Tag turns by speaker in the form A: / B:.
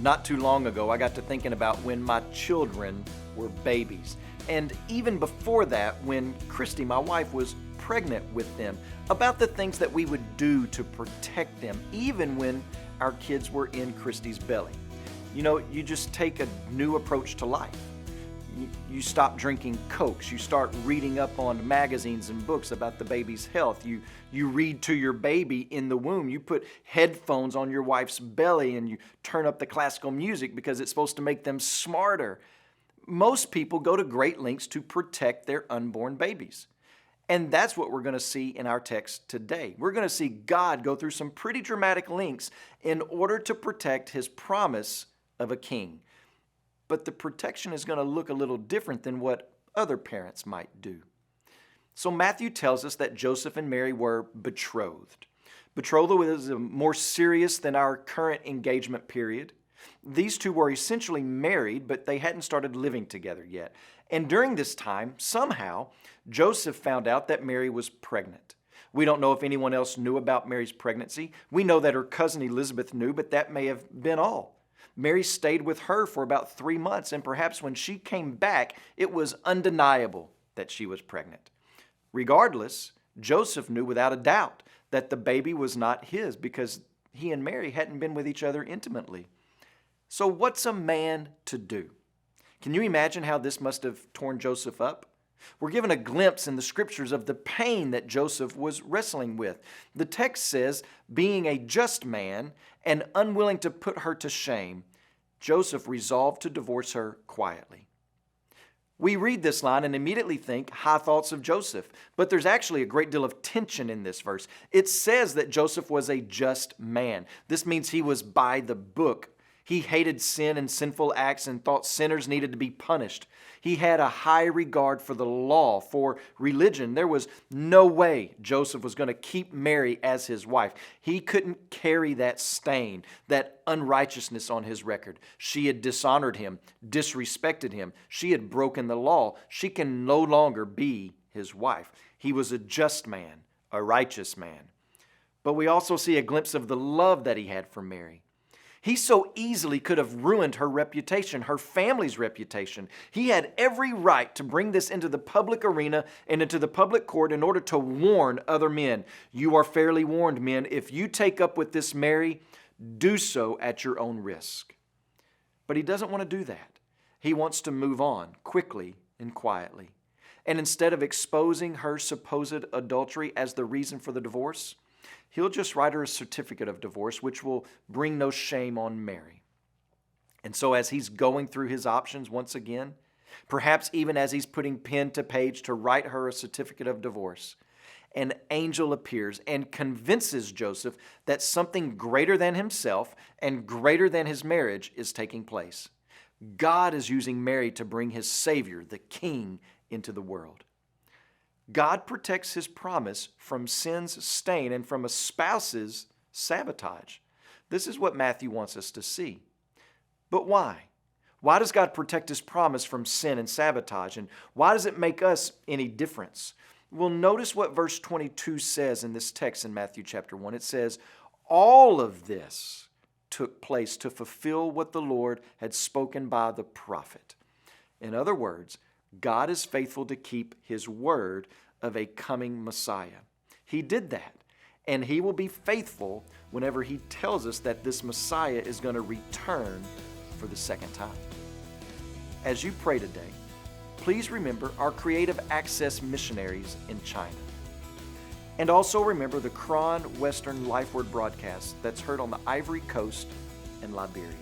A: Not too long ago, I got to thinking about when my children were babies. And even before that, when Christy, my wife, was pregnant with them, about the things that we would do to protect them, even when our kids were in Christy's belly. You know, you just take a new approach to life. You stop drinking Cokes. You start reading up on magazines and books about the baby's health. You read to your baby in the womb. You put headphones on your wife's belly and you turn up the classical music because it's supposed to make them smarter. Most people go to great lengths to protect their unborn babies. And that's what we're going to see in our text today. We're going to see God go through some pretty dramatic lengths in order to protect his promise of a king. But the protection is going to look a little different than what other parents might do. So Matthew tells us that Joseph and Mary were betrothed. Betrothal is more serious than our current engagement period. These two were essentially married, but they hadn't started living together yet. And during this time, somehow, Joseph found out that Mary was pregnant. We don't know if anyone else knew about Mary's pregnancy. We know that her cousin Elizabeth knew, but that may have been all. Mary stayed with her for about 3 months, and perhaps when she came back, it was undeniable that she was pregnant. Regardless, Joseph knew without a doubt that the baby was not his because he and Mary hadn't been with each other intimately. So what's a man to do? Can you imagine how this must have torn Joseph up? We're given a glimpse in the scriptures of the pain that Joseph was wrestling with. The text says, being a just man and unwilling to put her to shame, Joseph resolved to divorce her quietly. We read this line and immediately think high thoughts of Joseph, but there's actually a great deal of tension in this verse. It says that Joseph was a just man. This means he was by the book. He hated sin and sinful acts and thought sinners needed to be punished. He had a high regard for the law, for religion. There was no way Joseph was going to keep Mary as his wife. He couldn't carry that stain, that unrighteousness on his record. She had dishonored him, disrespected him. She had broken the law. She can no longer be his wife. He was a just man, a righteous man. But we also see a glimpse of the love that he had for Mary. He so easily could have ruined her reputation, her family's reputation. He had every right to bring this into the public arena and into the public court in order to warn other men. You are fairly warned, men. If you take up with this Mary, do so at your own risk. But he doesn't want to do that. He wants to move on quickly and quietly. And instead of exposing her supposed adultery as the reason for the divorce, he'll just write her a certificate of divorce, which will bring no shame on Mary. And so as he's going through his options once again, perhaps even as he's putting pen to page to write her a certificate of divorce, an angel appears and convinces Joseph that something greater than himself and greater than his marriage is taking place. God is using Mary to bring his Savior, the King, into the world. God protects his promise from sin's stain and from a spouse's sabotage. This is what Matthew wants us to see. But why? Why does God protect his promise from sin and sabotage? And why does it make us any difference? Well, notice what verse 22 says in this text in Matthew chapter 1. It says, all of this took place to fulfill what the Lord had spoken by the prophet. In other words, God is faithful to keep his word of a coming Messiah. He did that, and he will be faithful whenever he tells us that this Messiah is going to return for the second time. As you pray today, please remember our creative access missionaries in China. And also remember the Kron Western Lifeword broadcast that's heard on the Ivory Coast and Liberia.